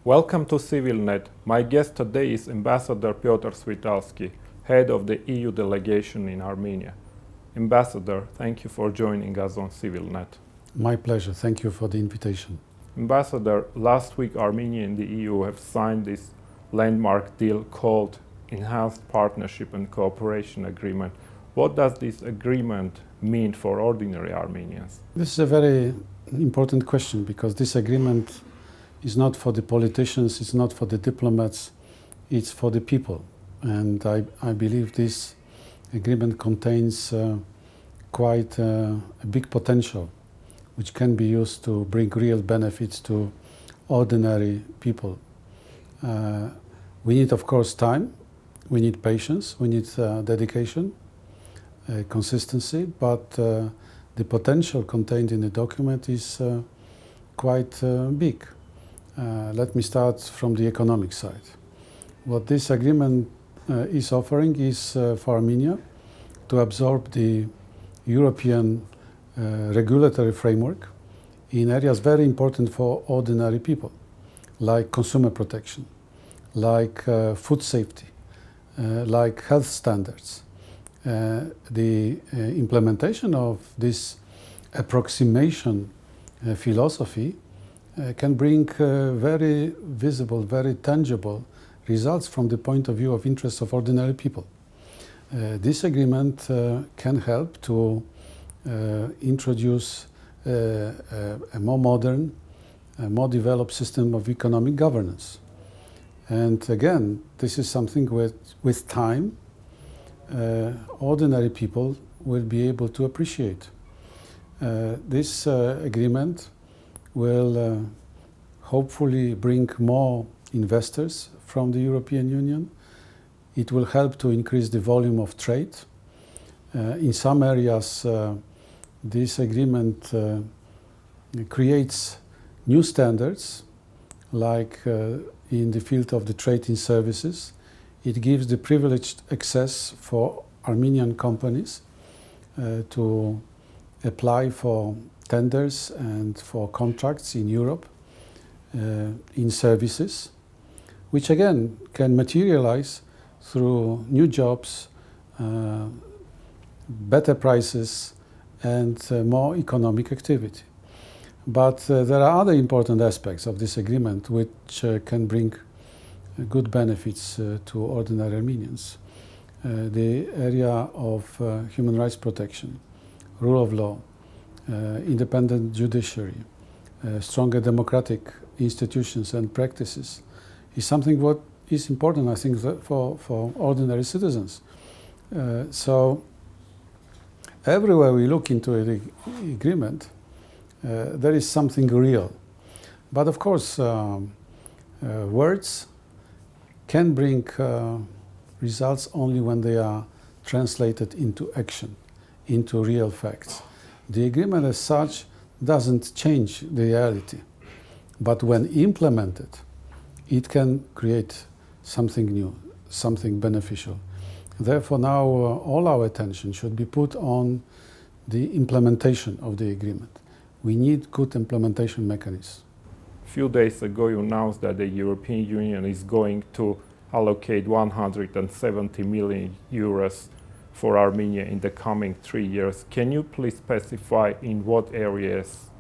Welcome to CivilNet. My guest today is Ambassador Piotr Switalski, head of the EU delegation in Armenia. Ambassador, thank you for joining us on CivilNet. My pleasure. Thank you for the invitation. Ambassador, last week Armenia and the EU have signed this landmark deal called Enhanced Partnership and Cooperation Agreement. What does this agreement mean for ordinary Armenians? This is a very important question because this agreement is not for the politicians, it's not for the diplomats, it's for the people. And I believe this agreement contains quite a big potential which can be used to bring real benefits to ordinary people. We need, of course, time, we need patience, we need dedication, consistency, but the potential contained in the document is quite big. Let me start from the economic side. What this agreement is offering is for Armenia to absorb the European regulatory framework in areas very important for ordinary people, like consumer protection, like food safety, like health standards. The implementation of this approximation philosophy can bring very visible, very tangible results from the point of view of interests of ordinary people. This agreement can help to introduce a more modern, a more developed system of economic governance. And again, this is something with time, ordinary people will be able to appreciate. This agreement will hopefully bring more investors from the European Union. It will help to increase the volume of trade. In some areas, this agreement creates new standards, like in the field of the trade in services. It gives the privileged access for Armenian companies to apply for tenders and for contracts in Europe in services, which again can materialize through new jobs, better prices, and more economic activity. But there are other important aspects of this agreement which can bring good benefits to ordinary Armenians. The area of human rights protection, rule of law, independent judiciary, stronger democratic institutions and practices is something what is important, I think, for ordinary citizens. So everywhere we look into the agreement, there is something real. But of course, words can bring results only when they are translated into action, into real facts. The agreement as such doesn't change the reality, but when implemented, it can create something new, something beneficial. Therefore now all our attention should be put on the implementation of the agreement. We need good implementation mechanisms. A few days ago you announced that the European Union is going to allocate 170 million euros for Armenia in the coming 3 years. Can you please specify in what areas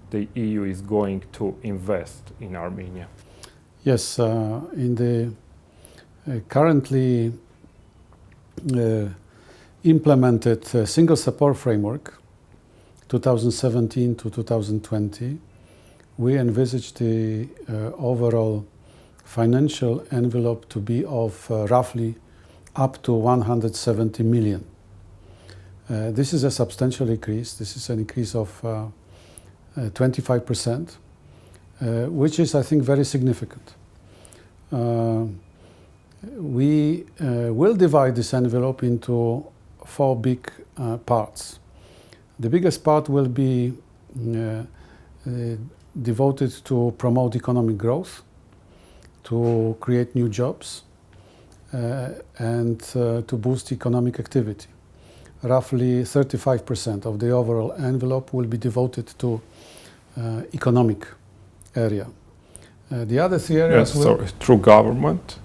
the EU is going to invest in Armenia? Yes, in the currently implemented single support framework, 2017 to 2020, we envisage the overall financial envelope to be of roughly up to 170 million. This is a substantial increase. This is an increase of 25%, which is, I think, very significant. We will divide this envelope into 4 big parts. The biggest part will be devoted to promote economic growth, to create new jobs, and to boost economic activity. Roughly 35% of the overall envelope will be devoted to economic area. The other three areas through government?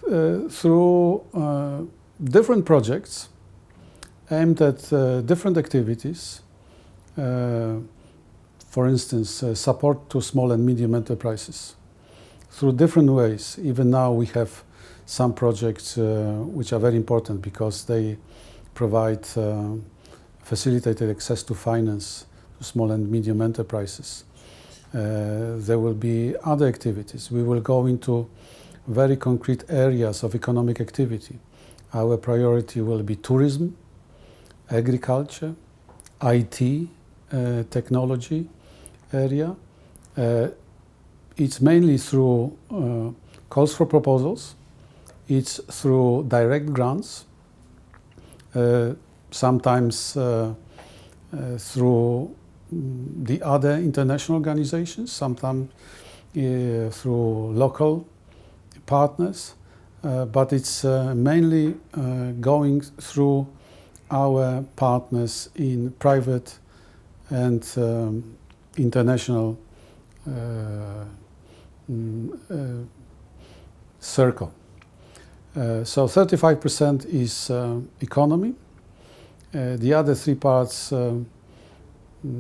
Through different projects aimed at different activities. For instance, support to small and medium enterprises through different ways. Even now we have some projects which are very important because they provide facilitated access to finance to small and medium enterprises. There will be other activities. We will go into very concrete areas of economic activity. Our priority will be tourism, agriculture, IT, technology area. It's mainly through calls for proposals. It's through direct grants, sometimes through the other international organizations, sometimes through local partners, but it's mainly going through our partners in private and international circle. So 35% is economy. The other three parts,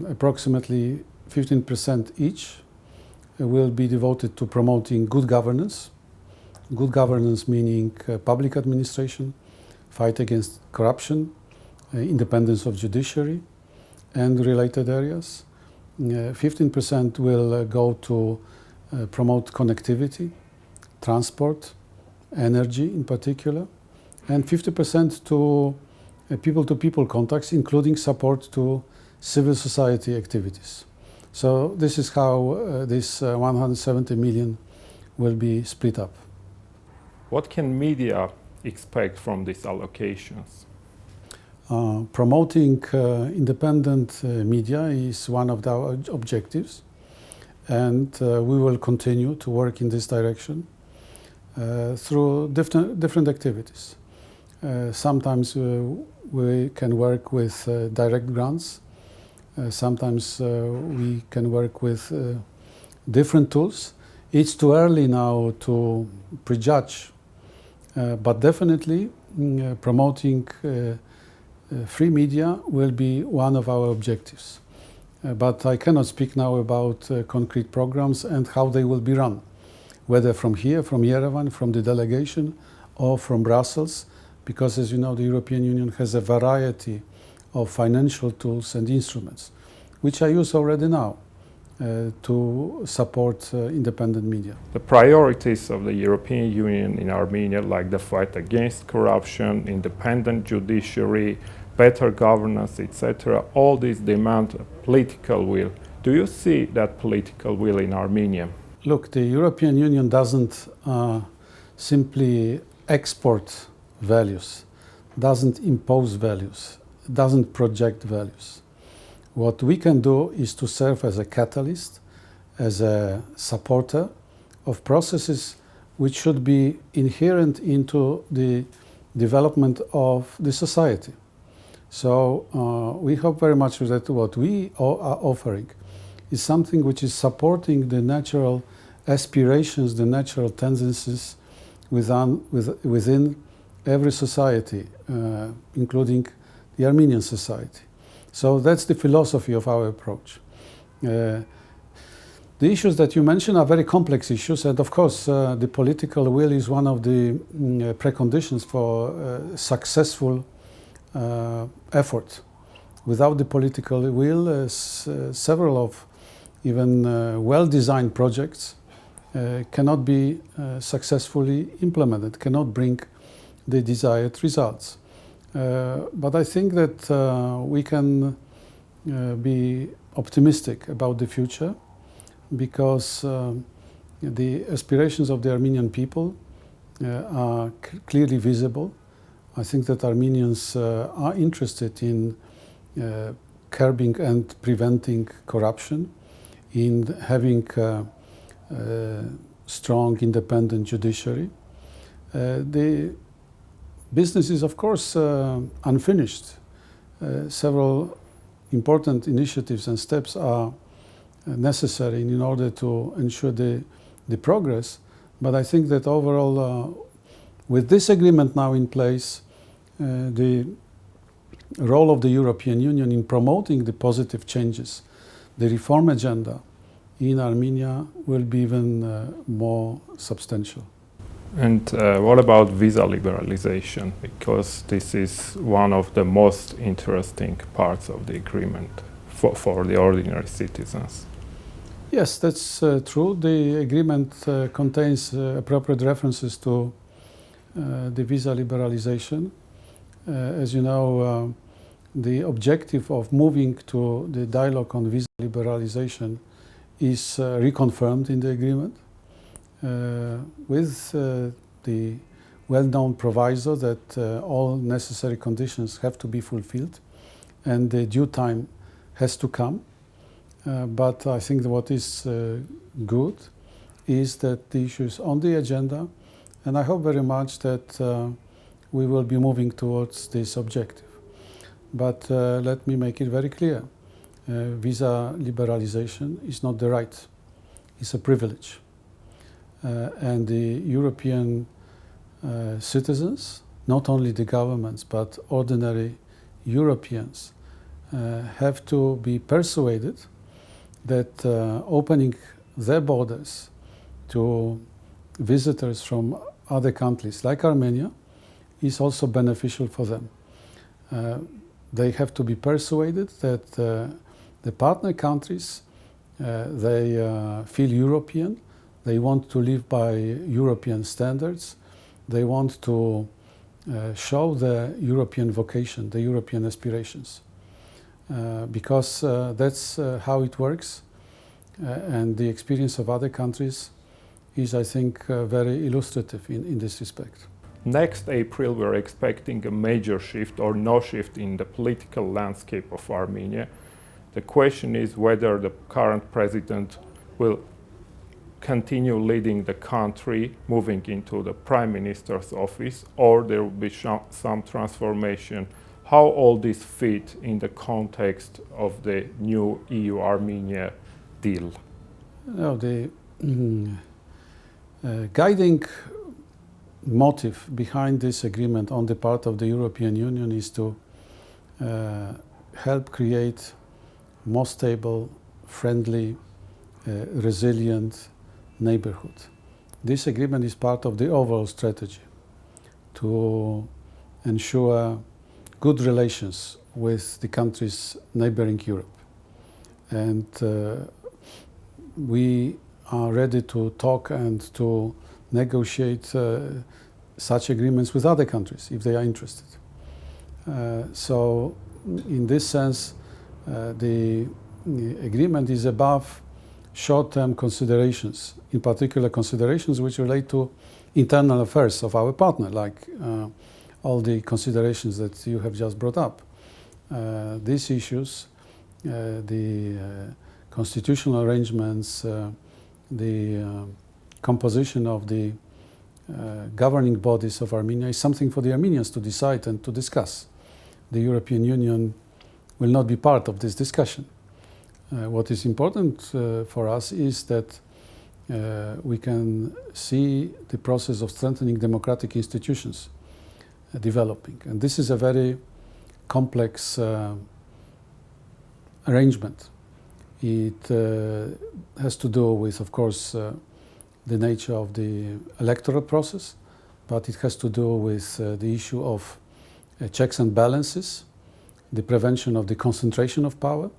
approximately 15% each, will be devoted to promoting good governance. Good governance meaning public administration, fight against corruption, independence of judiciary, and related areas. 15% will go to promote connectivity, transport, energy in particular, and 50% to people-to-people contacts, including support to civil society activities. So this is how this 170 million will be split up. What can media expect from these allocations? Promoting independent media is one of our objectives, and we will continue to work in this direction through different activities. Sometimes we can work with direct grants. Sometimes we can work with different tools. It's too early now to prejudge, but definitely promoting free media will be one of our objectives. But I cannot speak now about concrete programs and how they will be run, whether from here, from Yerevan, from the delegation, or from Brussels, because as you know, the European Union has a variety of financial tools and instruments, which are used already now to support independent media. The priorities of the European Union in Armenia, like the fight against corruption, independent judiciary, better governance, etc., all these demand political will. Do you see that political will in Armenia? Look, the European Union doesn't simply export values, doesn't impose values, doesn't project values. What we can do is to serve as a catalyst, as a supporter of processes which should be inherent into the development of the society. So we hope very much that what we are offering is something which is supporting the natural aspirations, the natural tendencies within every society, including the Armenian society. So that's the philosophy of our approach. The issues that you mentioned are very complex issues, and of course the political will is one of the preconditions for successful effort. Without the political will, several of even well-designed projects cannot be successfully implemented, cannot bring the desired results. But I think that we can be optimistic about the future because the aspirations of the Armenian people are clearly visible. I think that Armenians are interested in curbing and preventing corruption, in having a strong, independent judiciary. The business is, of course, unfinished. Several important initiatives and steps are necessary in order to ensure the progress. But I think that overall, with this agreement now in place, the role of the European Union in promoting the positive changes, the reform agenda in Armenia will be even more substantial. And what about visa liberalization? Because this is one of the most interesting parts of the agreement for the ordinary citizens. Yes, that's true. The agreement contains appropriate references to the visa liberalization. As you know, the objective of moving to the dialogue on visa liberalization is reconfirmed in the agreement with the well-known proviso that all necessary conditions have to be fulfilled and the due time has to come. But I think that what is good is that the issue is on the agenda, and I hope very much that we will be moving towards this objective. But let me make it very clear. Visa liberalization is not the right, it's a privilege. And the European citizens, not only the governments, but ordinary Europeans, have to be persuaded that opening their borders to visitors from other countries like Armenia is also beneficial for them. They have to be persuaded that the partner countries, they feel European, they want to live by European standards, they want to show the European vocation, the European aspirations. Because that's how it works, and the experience of other countries is, I think, very illustrative in this respect. Next April, we're expecting a major shift or no shift in the political landscape of Armenia. The question is whether the current president will continue leading the country, moving into the prime minister's office, or there will be some transformation. How all this fit in the context of the new EU-Armenia deal? No, the guiding motive behind this agreement on the part of the European Union is to help create more stable, friendly, resilient neighborhood. This agreement is part of the overall strategy to ensure good relations with the countries neighboring Europe. And we are ready to talk and to negotiate such agreements with other countries if they are interested. So in this sense, the agreement is above short-term considerations, in particular considerations which relate to internal affairs of our partner, like all the considerations that you have just brought up. These issues, the constitutional arrangements, the composition of the governing bodies of Armenia is something for the Armenians to decide and to discuss. The European Union will not be part of this discussion. What is important for us is that we can see the process of strengthening democratic institutions developing. And this is a very complex arrangement. It has to do with, of course, the nature of the electoral process, but it has to do with the issue of checks and balances, the prevention of the concentration of power.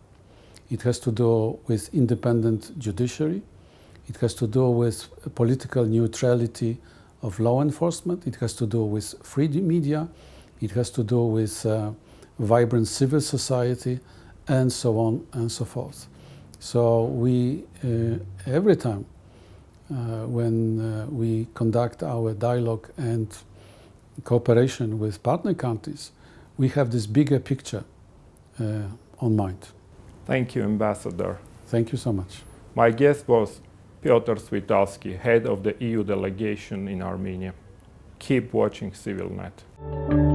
It has to do with independent judiciary. It has to do with political neutrality of law enforcement. It has to do with free media. It has to do with vibrant civil society, and so on and so forth. So we, every time when we conduct our dialogue and cooperation with partner countries, we have this bigger picture on mind. Thank you, Ambassador. Thank you so much. My guest was Piotr Switalski, head of the EU delegation in Armenia. Keep watching CivilNet.